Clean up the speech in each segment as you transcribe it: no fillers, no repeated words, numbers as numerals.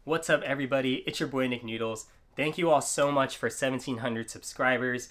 What's up, everybody? It's your boy Nick Noodles. Thank you all so much for 1,700 subscribers.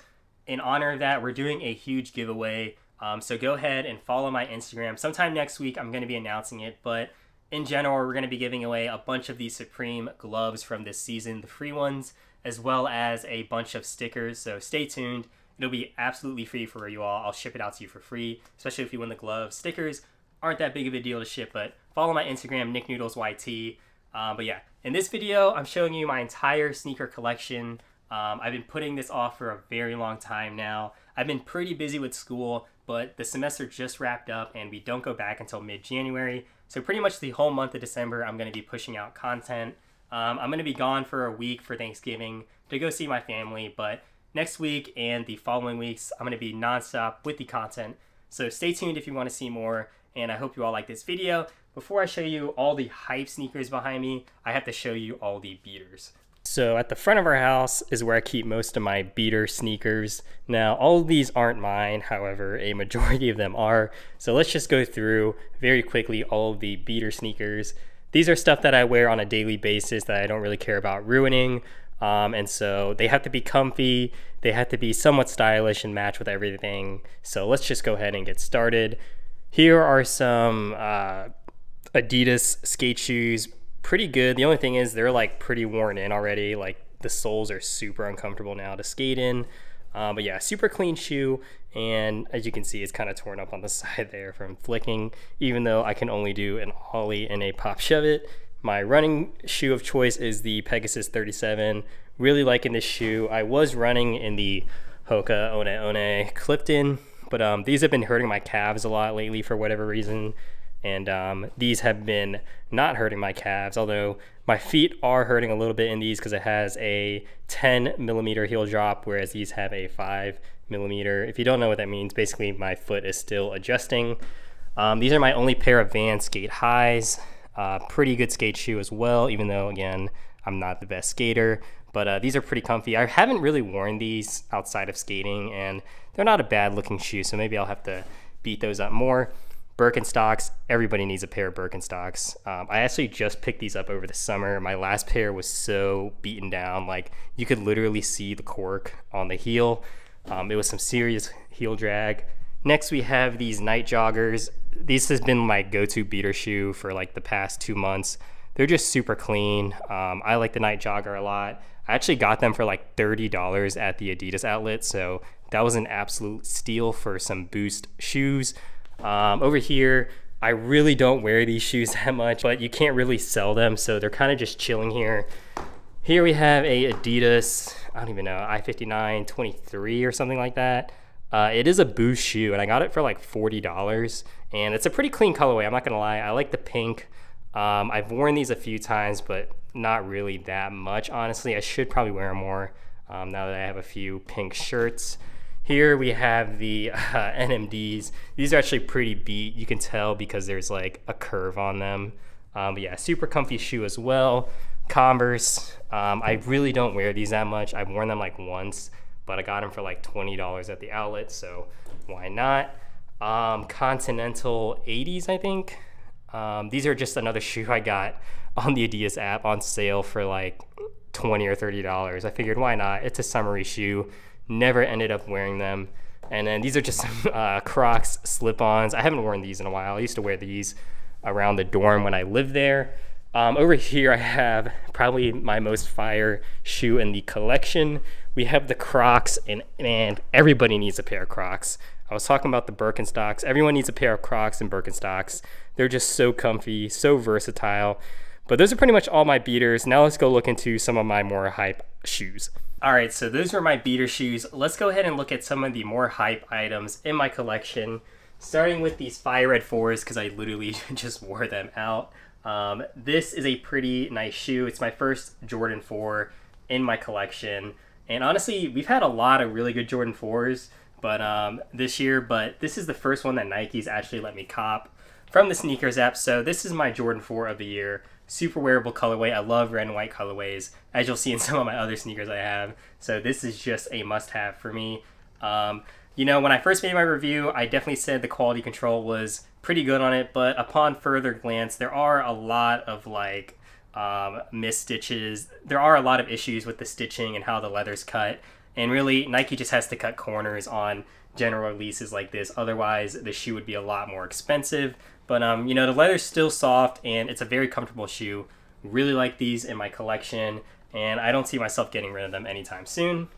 In honor of that, we're doing a huge giveaway. So go ahead and follow my Instagram. Sometime next week, I'm going to be announcing it. But in general, we're going to be giving away a bunch of these Supreme gloves from this season, the free ones, as well as a bunch of stickers. So stay tuned. It'll be absolutely free for you all. I'll ship it out to you for free, especially if you win the gloves. Stickers aren't that big of a deal to ship, but follow my Instagram, NickNoodlesYT. But yeah, in this video, I'm showing you my entire sneaker collection. I've been putting this off for a very long time now. I've been pretty busy with school, but the semester just wrapped up and we don't go back until mid-January. So pretty much the whole month of December, I'm going to be pushing out content. I'm going to be gone for a week for Thanksgiving to go see my family, but next week and the following weeks, I'm going to be nonstop with the content. So stay tuned if you want to see more, and I hope you all like this video. Before I show you all the hype sneakers behind me, I have to show you all the beaters. So at the front of our house is where I keep most of my beater sneakers. Now, all of these aren't mine, however, a majority of them are. So let's just go through very quickly all of the beater sneakers. These are stuff that I wear on a daily basis that I don't really care about ruining. And so they have to be comfy, they have to be somewhat stylish and match with everything. So let's just go ahead and get started. Here are some Adidas skate shoes. Pretty good. The only thing is they're like pretty worn in already. Like the soles are super uncomfortable now to skate in. But yeah, super clean shoe. And as you can see, it's kind of torn up on the side there from flicking, even though I can only do an ollie and a pop shove it. My running shoe of choice is the Pegasus 37. Really liking this shoe. I was running in the Hoka One Clifton, but these have been hurting my calves a lot lately for whatever reason. And these have been not hurting my calves, although my feet are hurting a little bit in these because it has a 10mm heel drop, whereas these have a 5mm. If you don't know what that means, basically my foot is still adjusting. These are my only pair of Vans skate highs. Pretty good skate shoe as well, even though, again, I'm not the best skater. But these are pretty comfy. I haven't really worn these outside of skating, and they're not a bad looking shoe, so maybe I'll have to beat those up more. Birkenstocks, everybody needs a pair of Birkenstocks. I actually just picked these up over the summer. My last pair was so beaten down, like you could literally see the cork on the heel. It was some serious heel drag. Next we have these night joggers. These has been my go-to beater shoe for like the past 2 months. They're just super clean. I like the night jogger a lot. I actually got them for like $30 at the Adidas outlet, so that was an absolute steal for some Boost shoes. Over here, I really don't wear these shoes that much, but you can't really sell them, so they're kind of just chilling here. Here we have a Adidas, I don't even know, I-59 23 or something like that. It is a Boost shoe, and I got it for like $40, and it's a pretty clean colorway, I'm not gonna lie. I like the pink. I've worn these a few times, but not really that much, honestly. I should probably wear them more now that I have a few pink shirts. Here we have the Nmds. These are actually pretty beat. You can tell because there's like a curve on them. But yeah, super comfy shoe as well. Converse. I really don't wear these that much. I've worn them like once, but I got them for like $20 at the outlet, so why not? Continental 80s, I think. These are just another shoe I got on the Adidas app on sale for like $20 or $30. I figured why not? It's a summery shoe. Never ended up wearing them. And then these are just some Crocs Slip-Ons. I haven't worn these in a while. I used to wear these around the dorm when I lived there. Over here I have probably my most fire shoe in the collection. We have the Crocs, and everybody needs a pair of Crocs. I was talking about the Birkenstocks. Everyone needs a pair of Crocs and Birkenstocks. They're just so comfy, so versatile. But those are pretty much all my beaters. Now let's go look into some of my more hype shoes. All right, so those were my beater shoes. Let's go ahead and look at some of the more hype items in my collection, starting with these Fire Red 4s because I literally just wore them out. This is a pretty nice shoe. It's my first Jordan 4 in my collection. And honestly, we've had a lot of really good Jordan 4s this year, but this is the first one that Nike's actually let me cop from the sneakers app. So this is my Jordan 4 of the year. Super wearable colorway. I love red and white colorways, as you'll see in some of my other sneakers I have. So this is just a must-have for me. You know, when I first made my review, I definitely said the quality control was pretty good on it, but upon further glance, there are a lot of like missed stitches. There are a lot of issues with the stitching and how the leather's cut, and really Nike just has to cut corners on general releases like this, otherwise the shoe would be a lot more expensive. But you know, the leather's still soft and it's a very comfortable shoe. Really like these in my collection, and I don't see myself getting rid of them anytime soon.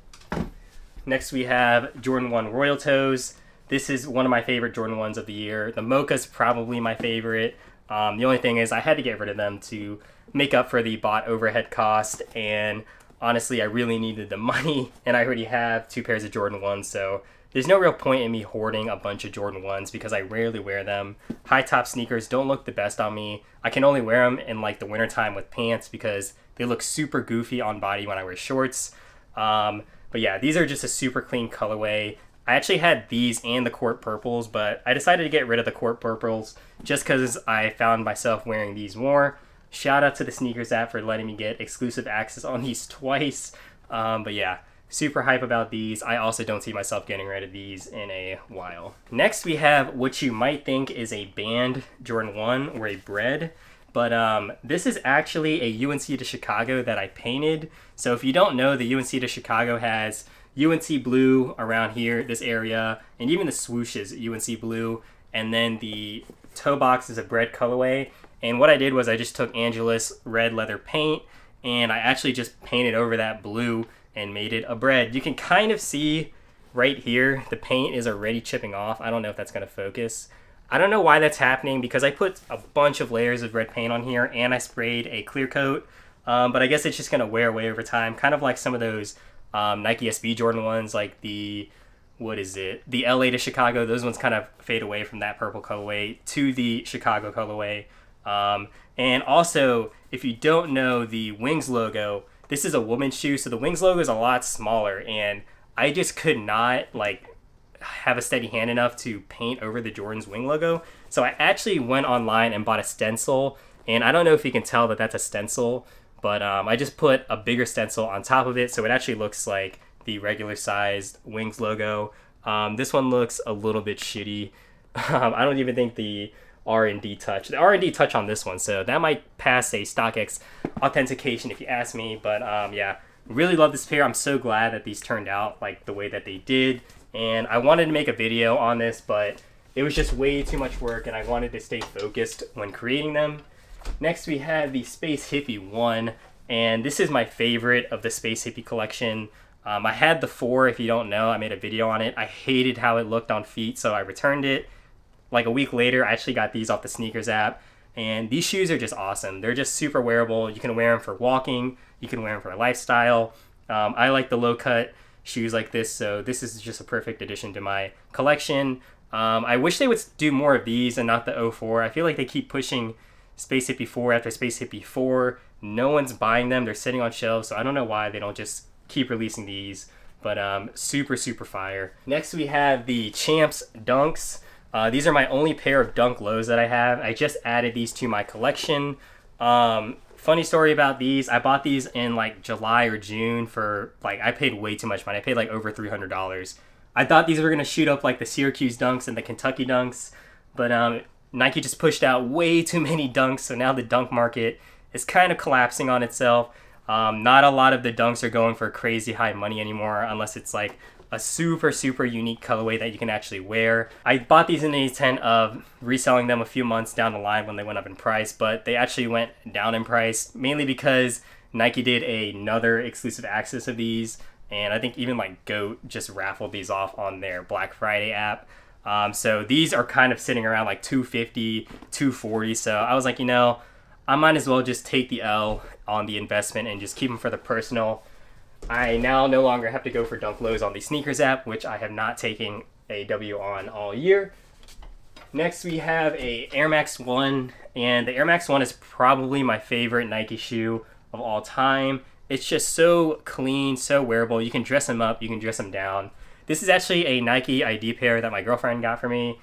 Next we have Jordan 1 Royal Toes. This is one of my favorite Jordan 1s of the year. The Mocha's probably my favorite. The only thing is I had to get rid of them to make up for the bot overhead cost, and honestly I really needed the money, and I already have 2 pairs of Jordan 1s, so there's no real point in me hoarding a bunch of Jordan 1s because I rarely wear them. High top sneakers don't look the best on me. I can only wear them in like the wintertime with pants because they look super goofy on body when I wear shorts. But yeah, these are just a super clean colorway. I actually had these and the Court Purples, but I decided to get rid of the Court Purples just because I found myself wearing these more. Shout out to the Sneakers app for letting me get exclusive access on these twice. But yeah, super hype about these. I also don't see myself getting rid of these in a while. Next we have what you might think is a banned Jordan 1 or a bread, but this is actually a UNC to Chicago that I painted. So if you don't know, the UNC to Chicago has UNC blue around here, this area, and even the swoosh is UNC blue, and then the toe box is a bread colorway. And what I did was I just took Angelus red leather paint and I actually just painted over that blue and made it a bread. You can kind of see right here the paint is already chipping off. I don't know if that's going to focus. I don't know why that's happening because I put a bunch of layers of red paint on here and I sprayed a clear coat, but I guess it's just going to wear away over time, kind of like some of those Nike SB Jordan 1s, like the, what is it, the LA to Chicago. Those ones kind of fade away from that purple colorway to the Chicago colorway. And also, if you don't know the Wings logo, this is a woman's shoe, so the Wings logo is a lot smaller, and I just could not like have a steady hand enough to paint over the Jordan's wing logo. So I actually went online and bought a stencil, and I don't know if you can tell that that's a stencil, but I just put a bigger stencil on top of it, so it actually looks like the regular sized Wings logo. This one looks a little bit shitty. I don't even think the R&D touch on this one, so that might pass a StockX authentication if you ask me. But yeah, really love this pair. I'm so glad that these turned out like the way that they did, and I wanted to make a video on this, but it was just way too much work and I wanted to stay focused when creating them. Next we have the Space Hippie 1, and this is my favorite of the Space Hippie collection. I had the 4, if you don't know, I made a video on it. I hated how it looked on feet, so I returned it. Like a week later, I actually got these off the Sneakers app, and these shoes are just awesome. They're just super wearable. You can wear them for walking, you can wear them for lifestyle. I like the low cut shoes like this, so this is just a perfect addition to my collection. I wish they would do more of these and not the 04. I feel like they keep pushing Space Hippie 4 after Space Hippie 4. No one's buying them. They're sitting on shelves, so I don't know why they don't just keep releasing these, but super fire. Next we have the Champs Dunks. These are my only pair of dunk lows that I have. I just added these to my collection. Funny story about these, I bought these in like July or June for like, I paid way too much money. I paid like over $300. I thought these were gonna shoot up like the Syracuse Dunks and the Kentucky Dunks, but Nike just pushed out way too many dunks, so now the dunk market is kind of collapsing on itself. Not a lot of the dunks are going for crazy high money anymore unless it's like a super unique colorway that you can actually wear. I bought these in the intent of reselling them a few months down the line when they went up in price, but they actually went down in price, mainly because Nike did another exclusive access of these, and I think even like GOAT just raffled these off on their Black Friday app. So these are kind of sitting around like $250, $240, so I was like, you know, I might as well just take the L on the investment and just keep them for the personal. I now no longer have to go for dunk lows on the Sneakers app, which I have not taken a W on all year. Next we have a Air Max 1, and the Air Max 1 is probably my favorite Nike shoe of all time. It's just so clean, so wearable. You can dress them up, you can dress them down. This is actually a Nike ID pair that my girlfriend got for me.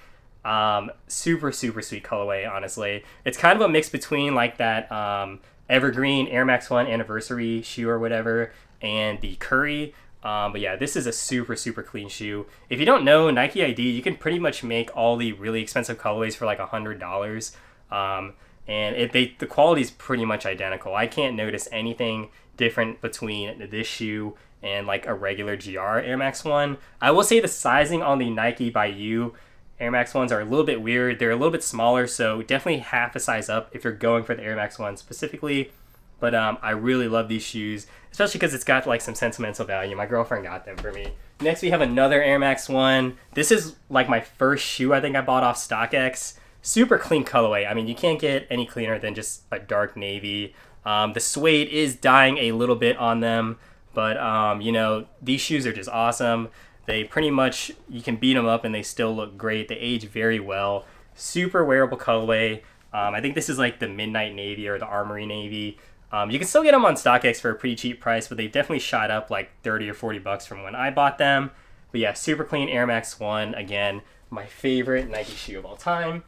Super sweet colorway, honestly. It's kind of a mix between like that Evergreen Air Max 1 anniversary shoe or whatever, and the Curry. But yeah, this is a super clean shoe. If you don't know, Nike ID, you can pretty much make all the really expensive colorways for like $100. and the quality is pretty much identical. I can't notice anything different between this shoe and like a regular GR Air Max 1. I will say the sizing on the Nike by You Air Max 1s are a little bit weird. They're a little bit smaller, so definitely half a size up if you're going for the Air Max 1 specifically. But I really love these shoes, especially because it's got like some sentimental value. My girlfriend got them for me. Next we have another Air Max 1. This is like my first shoe I think I bought off StockX. Super clean colorway. I mean, you can't get any cleaner than just a dark navy. The suede is dying a little bit on them, but you know, these shoes are just awesome. They pretty much, you can beat them up and they still look great. They age very well. Super wearable colorway. I think this is like the Midnight Navy or the Armory Navy. You can still get them on StockX for a pretty cheap price, but they've definitely shot up like 30 or 40 bucks from when I bought them. But yeah, super clean Air Max 1. Again, my favorite Nike shoe of all time.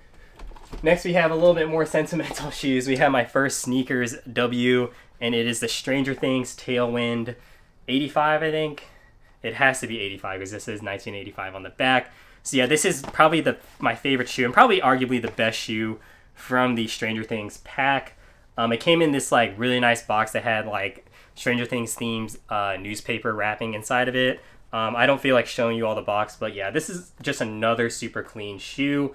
Next, we have a little bit more sentimental shoes. We have my first sneakers W, and it is the Stranger Things Tailwind 85, I think. It has to be 85 because this is 1985 on the back. So yeah, this is probably my favorite shoe and probably arguably the best shoe from the Stranger Things pack. It came in this like really nice box that had like Stranger Things themed newspaper wrapping inside of it. I don't feel like showing you all the box, but yeah, this is just another super clean shoe.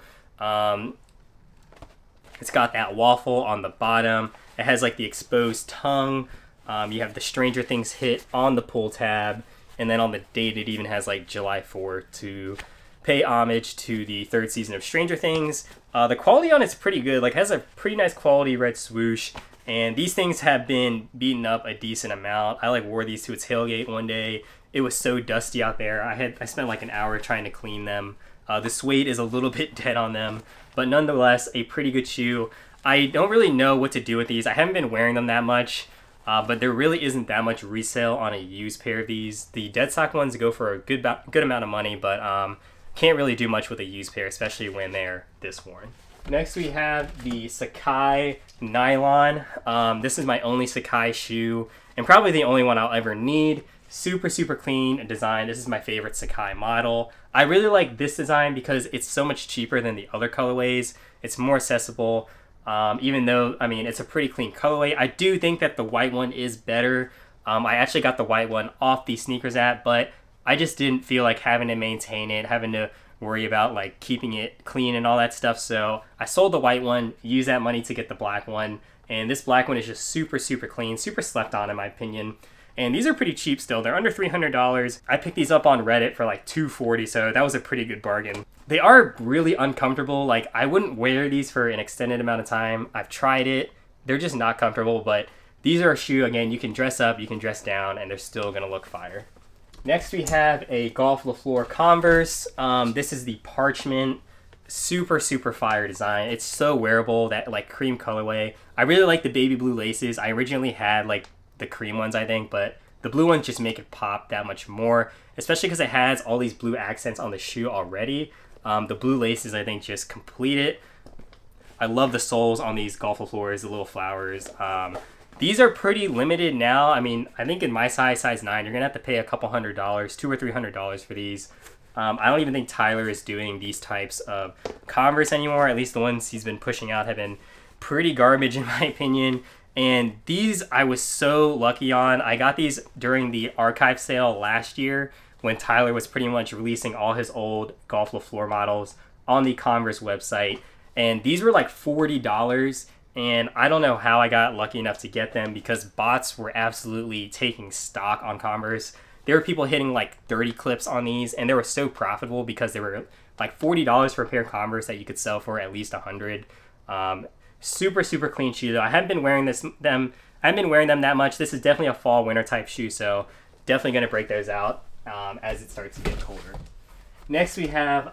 It's got that waffle on the bottom. It has like the exposed tongue. You have the Stranger Things hit on the pull tab. And then on the date, it even has like July 4th to pay homage to the 3rd season of Stranger Things. The quality on it's pretty good. Like, it has a pretty nice quality red swoosh. And these things have been beaten up a decent amount. I like wore these to a tailgate one day. It was so dusty out there. I spent like an hour trying to clean them. The suede is a little bit dead on them, but nonetheless, a pretty good shoe. I don't really know what to do with these. I haven't been wearing them that much, but there really isn't that much resale on a used pair of these. The dead stock ones go for a good amount of money, but can't really do much with a used pair, especially when they're this worn. Next, we have the Sacai Nylon. This is my only Sacai shoe, and probably the only one I'll ever need. Super, super clean design. This is my favorite Sacai model. I really like this design because it's so much cheaper than the other colorways. It's more accessible, even though, I mean, it's a pretty clean colorway. I do think that the white one is better. I actually got the white one off the sneakers app, but I just didn't feel like having to maintain it, having to worry about like keeping it clean and all that stuff. So I sold the white one, used that money to get the black one. And this black one is just super, super clean, super slept on in my opinion. And these are pretty cheap still. They're under $300. I picked these up on Reddit for like $240, so that was a pretty good bargain. They are really uncomfortable. Like, I wouldn't wear these for an extended amount of time. I've tried it. They're just not comfortable, but these are a shoe, again, you can dress up, you can dress down, and they're still gonna look fire. Next, we have a Golf LaFleur Converse. This is the Parchment. Super, super fire design. It's so wearable, that like cream colorway. I really like the baby blue laces. I originally had like the cream ones, I think, but the blue ones just make it pop that much more, especially because it has all these blue accents on the shoe already. The blue laces, I think, just complete it. I love the soles on these Golf LaFleurs, the little flowers. These are pretty limited now. I mean, I think in my size 9, you're gonna have to pay a couple $100, $200 or $300 for these. I don't even think Tyler is doing these types of Converse anymore. At least the ones he's been pushing out have been pretty garbage in my opinion. And these I was so lucky on. I got these during the archive sale last year when Tyler was pretty much releasing all his old Golf LaFleur models on the Converse website. And these were like $40. And I don't know how I got lucky enough to get them because bots were absolutely taking stock on Converse. There were people hitting like 30 clips on these, and they were so profitable because they were like $40 for a pair of Converse that you could sell for at least $100. Super, super clean shoe though. I haven't been wearing them that much. This is definitely a fall winter type shoe, so definitely gonna break those out as it starts to get colder. Next we have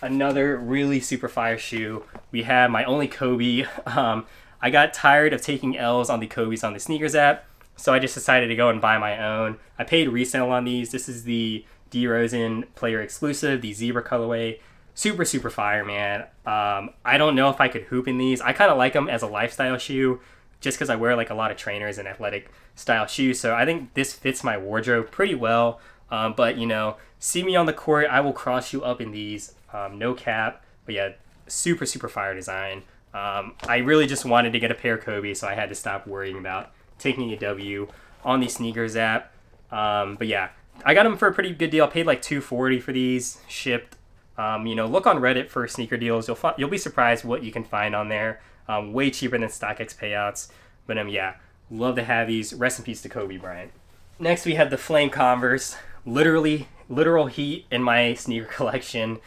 another really super fire shoe. We have my only Kobe. I got tired of taking L's on the Kobe's on the sneakers app, so I just decided to go and buy my own. I paid resale on these. This is the DeRozan player exclusive, the zebra colorway. Super, super fire, man. I don't know if I could hoop in these. I kind of like them as a lifestyle shoe just because I wear like a lot of trainers and athletic style shoes. So I think this fits my wardrobe pretty well. But, you know, see me on the court, I will cross you up in these. No cap. But yeah, super, super fire design. I really just wanted to get a pair of Kobe, so I had to stop worrying about taking a W on the sneakers app. But yeah, I got them for a pretty good deal. I paid like $240 for these, shipped. You know, look on Reddit for sneaker deals. You'll be surprised what you can find on there. Way cheaper than StockX payouts. But yeah, love to have these. Rest in peace to Kobe Bryant. Next we have the Flame Converse. Literal heat in my sneaker collection.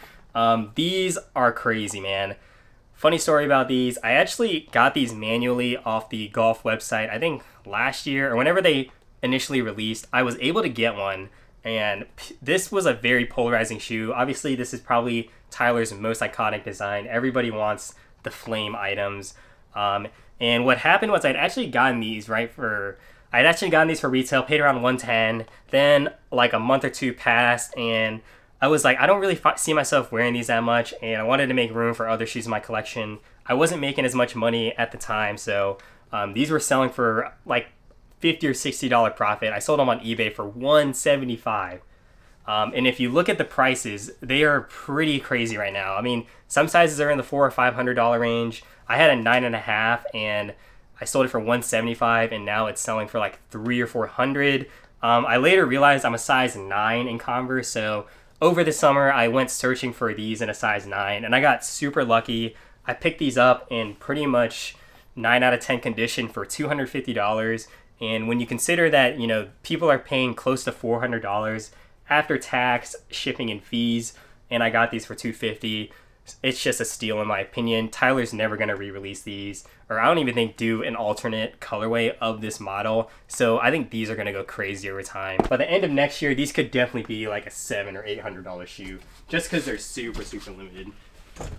These are crazy, man. Funny story about these. I actually got these manually off the golf website, I think last year or whenever they initially released. I was able to get one, and this was a very polarizing shoe. Obviously, this is probably Tyler's most iconic design. Everybody wants the Flame items. And what happened was I'd actually gotten these for retail, paid around $110. Then like a month or two passed, and I was like, I don't really see myself wearing these that much, and I wanted to make room for other shoes in my collection. I wasn't making as much money at the time, so these were selling for like $50 or $60 profit. I sold them on eBay for $175. And if you look at the prices, they are pretty crazy right now. I mean, some sizes are in the $400 or $500 range. I had a 9.5, and I sold it for $175, and now it's selling for like $300 or $400. I later realized I'm a size 9 in Converse, so over the summer, I went searching for these in a size 9, and I got super lucky. I picked these up in pretty much 9 out of 10 condition for $250. And when you consider that, you know, people are paying close to $400 after tax, shipping, and fees, and I got these for $250, it's just a steal in my opinion. Tyler's never going to re-release these, or I don't even think do an alternate colorway of this model. So I think these are going to go crazy over time. By the end of next year, these could definitely be like a $700 or $800 shoe, just because they're super limited.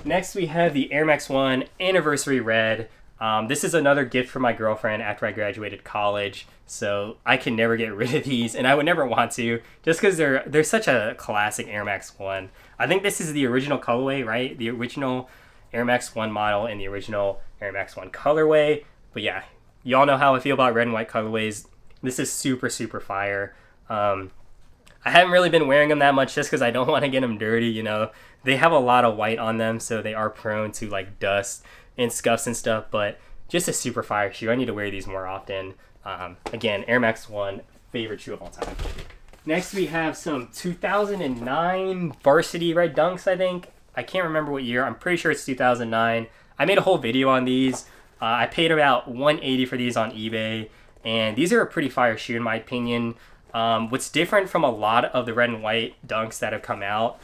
Next, we have the Air Max 1 Anniversary Red. This is another gift from my girlfriend after I graduated college, so I can never get rid of these, and I would never want to, just because they're such a classic Air Max 1. I think this is the original colorway, right? The original Air Max 1 model and the original Air Max 1 colorway. But yeah, y'all know how I feel about red and white colorways. This is super fire. I haven't really been wearing them that much just because I don't want to get them dirty, you know. They have a lot of white on them, so they are prone to like dust and scuffs and stuff, but just a super fire shoe. I need to wear these more often. Again, Air Max 1, favorite shoe of all time. Next, we have some 2009 Varsity Red Dunks, I think. I can't remember what year. I'm pretty sure it's 2009. I made a whole video on these. I paid about $180 for these on eBay, and these are a pretty fire shoe in my opinion. What's different from a lot of the red and white dunks that have come out,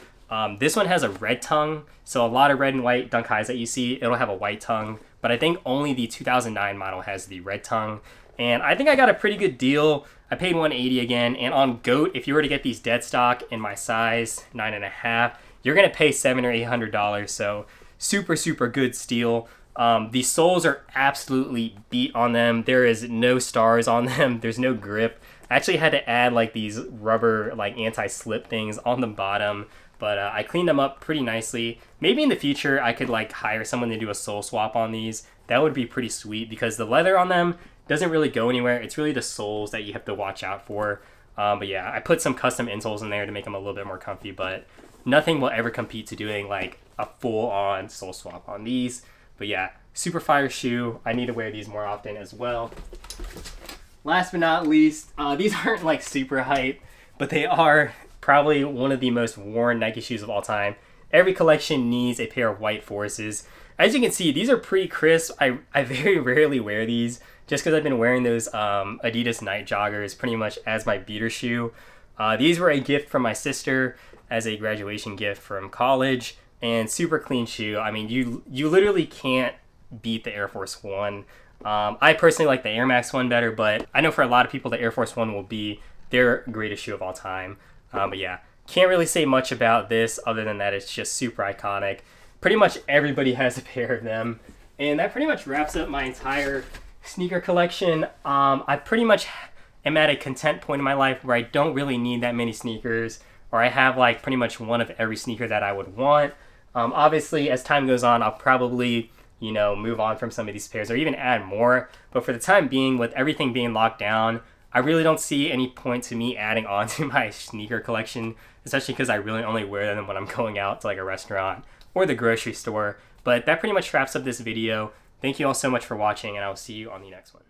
this one has a red tongue, so a lot of red and white dunk highs that you see, it'll have a white tongue, but I think only the 2009 model has the red tongue, and I think I got a pretty good deal. I paid $180 again, and on GOAT, if you were to get these dead stock in my size, 9.5, you're going to pay $700 or $800, so super good steal. The soles are absolutely beat on them. There is no stars on them. There's no grip. I actually had to add like these rubber like anti-slip things on the bottom, but I cleaned them up pretty nicely. Maybe in the future I could like hire someone to do a sole swap on these. That would be pretty sweet because the leather on them doesn't really go anywhere. It's really the soles that you have to watch out for. But yeah, I put some custom insoles in there to make them a little bit more comfy, but nothing will ever compete to doing like a full-on sole swap on these. But yeah, super fire shoe. I need to wear these more often as well. Last but not least, these aren't like super hype, but they are probably one of the most worn Nike shoes of all time. Every collection needs a pair of white Forces. As you can see, these are pretty crisp. I very rarely wear these just because I've been wearing those Adidas night joggers pretty much as my beater shoe. These were a gift from my sister as a graduation gift from college, and super clean shoe. I mean, you literally can't beat the Air Force One. I personally like the Air Max 1 better, but I know for a lot of people the Air Force 1 will be their greatest shoe of all time. But yeah, can't really say much about this other than that it's just super iconic. Pretty much everybody has a pair of them. And that pretty much wraps up my entire sneaker collection. I pretty much am at a content point in my life where I don't really need that many sneakers, or I have like pretty much one of every sneaker that I would want. Obviously, as time goes on, I'll probably, you know, move on from some of these pairs or even add more. But for the time being, with everything being locked down, I really don't see any point to me adding on to my sneaker collection, especially because I really only wear them when I'm going out to like a restaurant or the grocery store. But that pretty much wraps up this video. Thank you all so much for watching, and I will see you on the next one.